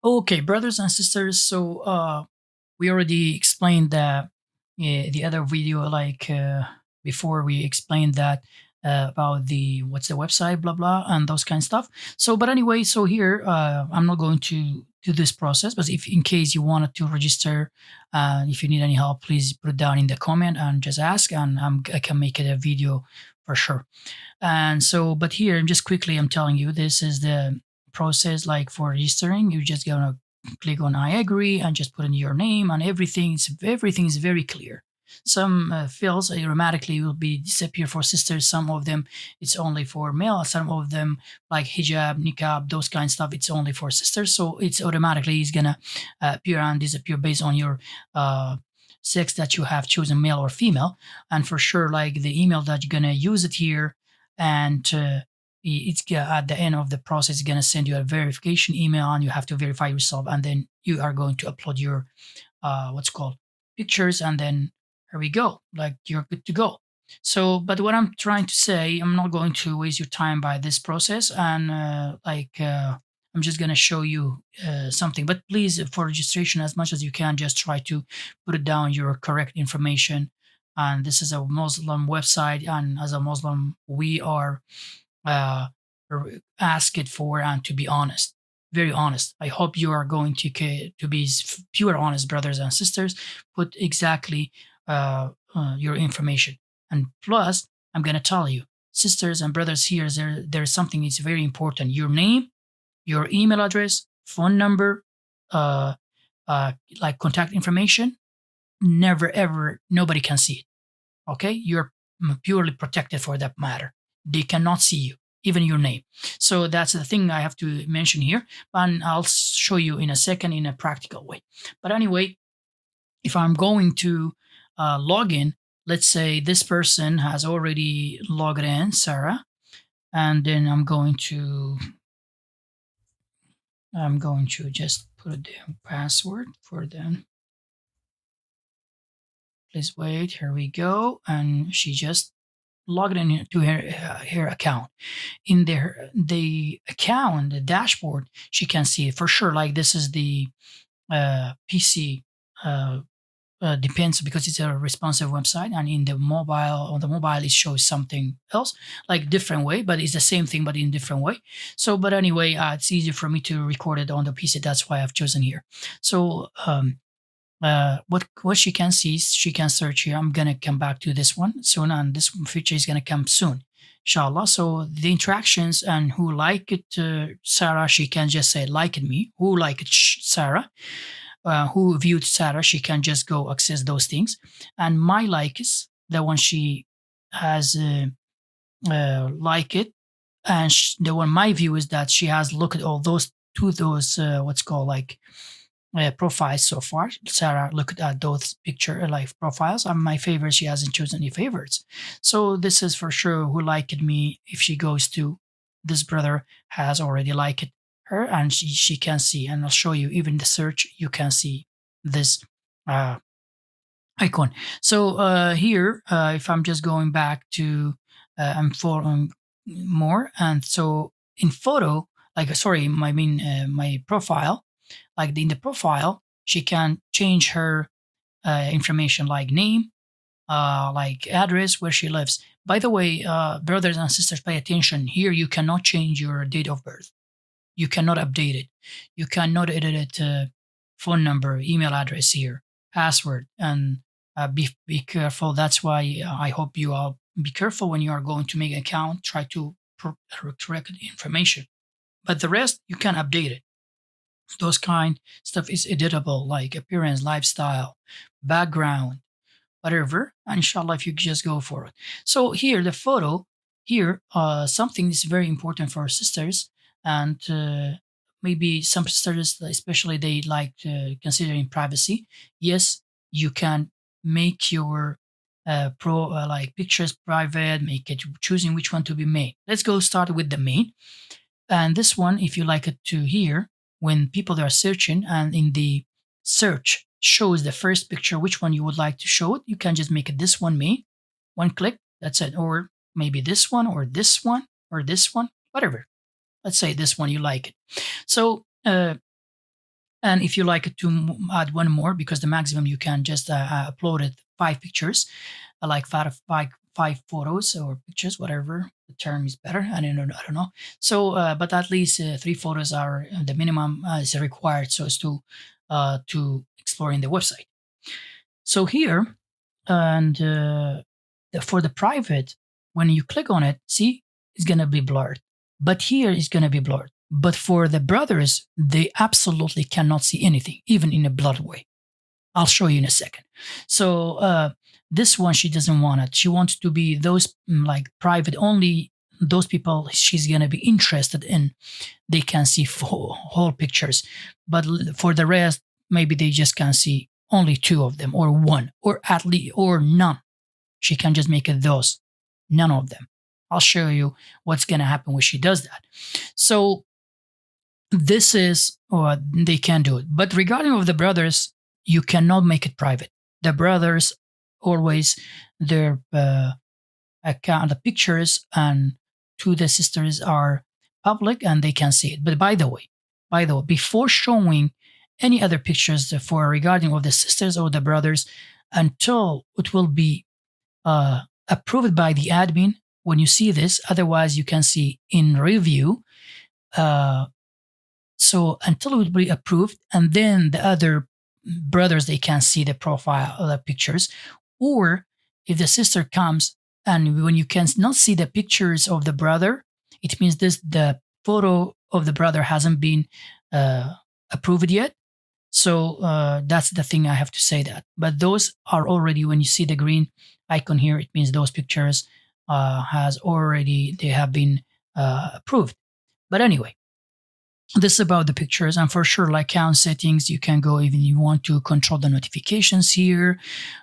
Okay, brothers and sisters. So we already explained that the other video, like before we explained that about the what's the website, blah blah, and those kind of stuff. So, but anyway, so here I'm not going to do this process, but if in case you wanted to register, if you need any help, please put it down in the comment and just ask, and I can make it a video for sure. And so, but here, just quickly, I'm telling you, this is the process like for registering. You're just gonna click on I agree and just put in your name and everything. Everything is very clear. Some fields automatically will be disappear for sisters. Some of them it's only for male. Some of them like hijab, niqab, those kind of stuff. It's only for sisters. So it's automatically is gonna appear and disappear based on your sex that you have chosen, male or female. And for sure, like the email that you're gonna use it here, and at the end of the process it's going to send you a verification email and you have to verify yourself, and then you are going to upload your what's called pictures, and then here we go, like you're good to go. So but what I'm trying to say, I'm not going to waste your time by this process, and I'm just going to show you something. But please, for registration, as much as you can, just try to put it down your correct information. And this is a Muslim website, and as a Muslim we are uh, asked for, and to be honest, very honest. I hope you are going to be pure honest, brothers and sisters. Put exactly your information, and plus, I'm gonna tell you, sisters and brothers, here there's something that's very important. Your name, your email address, phone number, uh, like contact information. Never ever, nobody can see it. Okay, you're purely protected for that matter. They cannot see you, even your name. So that's the thing I have to mention here, and I'll show you in a second in a practical way. But anyway, if I'm going to log in, let's say this person has already logged in, Sarah, and then I'm going to just put the password for them. Please wait. Here we go, and she just logged in to her account. In the account, the dashboard, she can see for sure. Like this is the PC. Depends because it's a responsive website, and in the mobile, on the mobile, it shows something else, like different way, but it's the same thing, but in different way. So, but anyway, it's easier for me to record it on the PC. That's why I've chosen here. So, what she can see, she can search here. I'm gonna come back to this one soon, and this feature is gonna come soon, inshallah. So the interactions and who like it, Sarah, she can just say like it me. Who like it, Sarah? Who viewed Sarah? She can just go access those things. And my likes, the one she has like it, and the one my view is that she has looked at all those to those what's called like profiles so far. Sarah looked at those picture like profiles. And my favorites, she hasn't chosen any favorites. So this is for sure who liked me. If she goes to this brother has already liked her, and she can see, and I'll show you even the search, you can see this uh, icon. So here, if I'm just going back to, I'm following more, and so in photo, like sorry, I mean my profile, like in the profile, she can change her information like name, like address, where she lives. By the way, brothers and sisters, pay attention. Here, you cannot change your date of birth. You cannot update it. You cannot edit it. Phone number, email address here, password, and be careful. That's why I hope you all be careful when you are going to make an account. Try to correct the information. But the rest, you can update it. Those kind stuff is editable, like appearance, lifestyle, background, whatever. And inshallah, if you just go for it. So here, the photo, here, something is very important for sisters, and maybe some sisters, especially, they like considering privacy. Yes, you can make your like pictures private, make it choosing which one to be made. Let's go start with the main. And this one, if you like it to hear, when people are searching and in the search shows the first picture, which one you would like to show it, you can just make it this one main, one click, that's it. Or maybe this one, or this one, or this one, whatever. Let's say this one you like it. So And if you like to add one more, because the maximum you can just upload it 5 pictures, like five photos or pictures, whatever the term is better. I don't know. So, but at least 3 photos are the minimum is required so as to explore in the website. So here, and for the private, when you click on it, see, it's gonna be blurred. But here it's gonna be blurred. But for the brothers, they absolutely cannot see anything, even in a blurred way. I'll show you in a second. So this one, she doesn't want it. She wants to be those like private only. Those people she's gonna be interested in, they can see whole pictures. But for the rest, maybe they just can see only 2 of them, or one, or at least, or none. She can just make it those, none of them. I'll show you what's gonna happen when she does that. So this is what they can do it. But regarding of the brothers, you cannot make it private. The brothers always their account, the pictures, and to the sisters are public and they can see it. But by the way, before showing any other pictures for regarding of the sisters or the brothers, until it will be approved by the admin, when you see this, otherwise you can see in review. Uh, so until it will be approved, and then the other brothers they can see the profile of the pictures, or if the sister comes and when you can not see the pictures of the brother, it means this the photo of the brother hasn't been uh, approved yet. So that's the thing I have to say that. But those are already, when you see the green icon here, it means those pictures has already they have been approved. But anyway, this is about the pictures, and for sure, like count settings, you can go even you want to control the notifications here,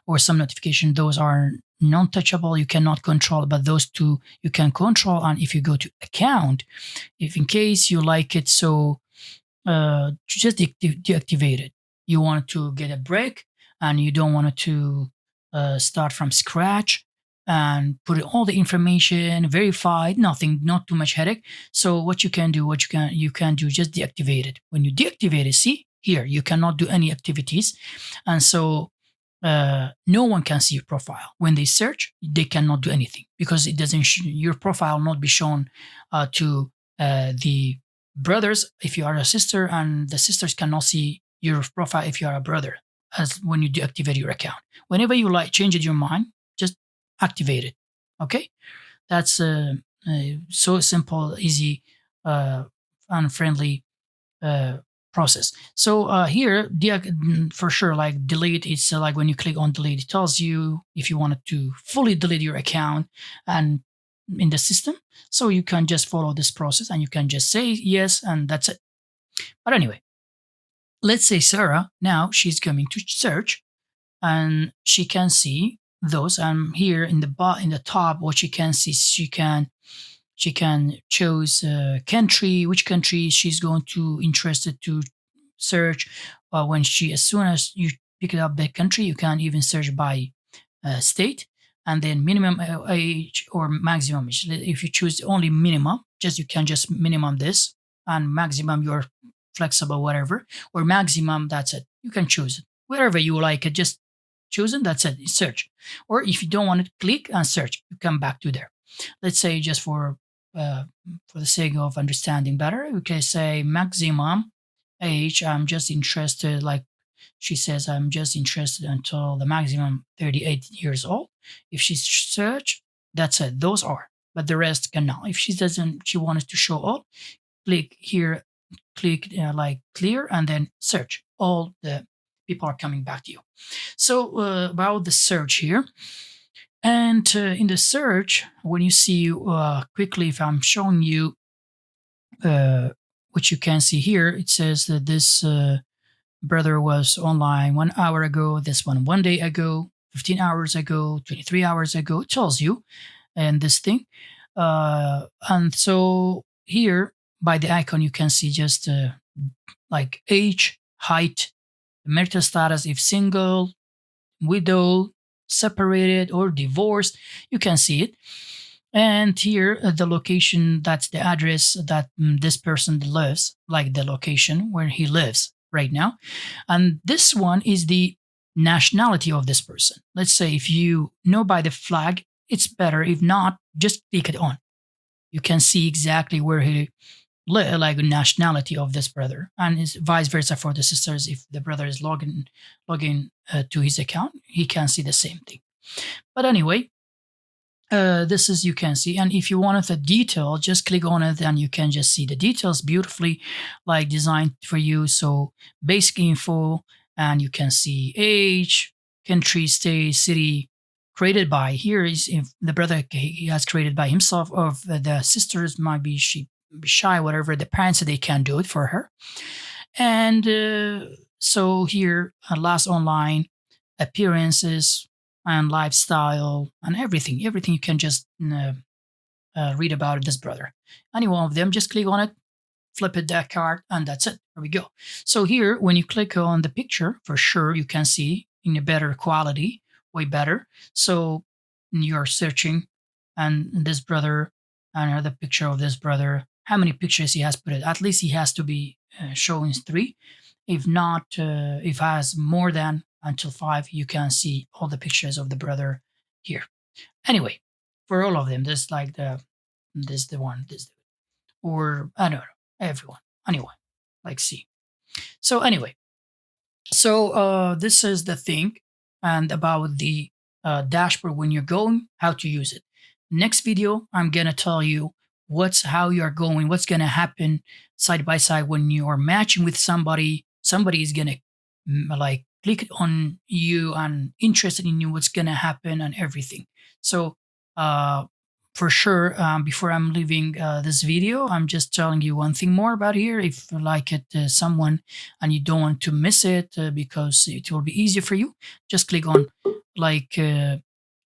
or some notification those are non-touchable, you cannot control, but those two you can control. And if you go to account, if in case you like it, so just deactivate it. You want to get a break and you don't want it to start from scratch and put all the information verified, nothing, not too much headache. So what you can do, what you can do, just deactivate it. When you deactivate it, see here, you cannot do any activities, and so no one can see your profile. When they search, they cannot do anything because it doesn't. Your profile not be shown to the brothers if you are a sister, and the sisters cannot see your profile if you are a brother. As when you deactivate your account, whenever you like change it your mind, just activate it. Okay, that's so simple, easy, uh, and friendly uh, process. So here, for sure, like delete. It's like when you click on delete, it tells you if you wanted to fully delete your account and in the system. So you can just follow this process and you can just say yes, and that's it. But anyway, let's say Sarah now she's coming to search and she can see those. And here in the top, what she can see, she can choose country, which country she's going to interested to search. When she, as soon as you pick it up the country, you can even search by state, and then minimum age or maximum age. If you choose only minimum, just you can just minimum this, and maximum you're flexible, whatever, or maximum, that's it. You can choose it wherever you like it. Just choose it. That's it. Search. Or if you don't want to click and search, you come back to there. Let's say just for the sake of understanding better, we can say maximum age. I'm just interested, like she says, I'm just interested until the maximum 38 years old. If she search, that's it. Those are, but the rest cannot. If she doesn't, she wants to show all. Click here, click like clear, and then search. All the people are coming back to you. So about the search here. And in the search, when you see quickly, if I'm showing you what you can see here, it says that this brother was online 1 hour ago, this one day ago, 15 hours ago, 23 hours ago. It tells you and this thing. And so here by the icon, you can see just like age, height, marital status, if single, widow, separated, or divorced. You can see it. And here, the location, that's the address that this person lives, like the location where he lives. right now. And this one is the nationality of this person. Let's say if you know by the flag, it's better. If not, just click it on. You can see exactly where he like nationality of this brother, and is vice versa for the sisters. If the brother is logging to his account, he can see the same thing. But anyway, this is you can see, and if you wanted the detail, just click on it and you can just see the details beautifully like designed for you. So basic info, and you can see age, country, state, city, created by. Here is if the brother he has created by himself, or if the sisters might be she be shy, whatever the parents they can do it for her. And so here last online appearances and lifestyle and everything you can just read about this brother. Any one of them, just click on it, flip it that card, and that's it. There we go. So here, when you click on the picture, for sure you can see in a better quality, way better. So you're searching, and this brother, another picture of this brother. How many pictures he has put it? At least he has to be showing three. If not, if has more than until five, you can see all the pictures of the brother here. Anyway, for all of them, this like the one, this, or I don't know, everyone. Anyway, like see. So anyway, so this is the thing, and about the dashboard when you're going, how to use it. Next video, I'm gonna tell you what's how you are going, what's gonna happen side by side when you are matching with somebody. Somebody is gonna like click on you and interested in you, what's gonna happen and everything. So uh, for sure, before I'm leaving this video, I'm just telling you one thing more about here. If you like it, someone and you don't want to miss it because it will be easier for you, just click on like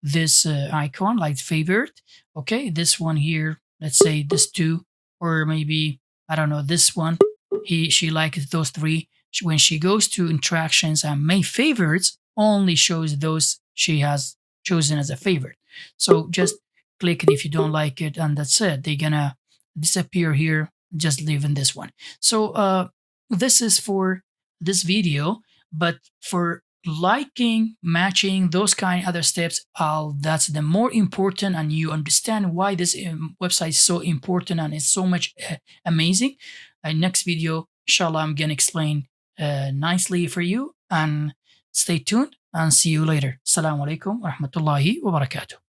this icon, like favorite. Okay, this one here. Let's say this two, or maybe I don't know this one. She likes those three. When she goes to interactions and my favorites, only shows those she has chosen as a favorite. So just click it if you don't like it, and that's it. They're gonna disappear here. Just leave in this one. So this is for this video, but for liking, matching, those kind of other steps, that's the more important, and you understand why this website is so important and it's so much amazing. Next video, inshallah, I'm gonna explain nicely for you, and stay tuned and see you later. Assalamu alaikum wa rahmatullahi wa barakatuh.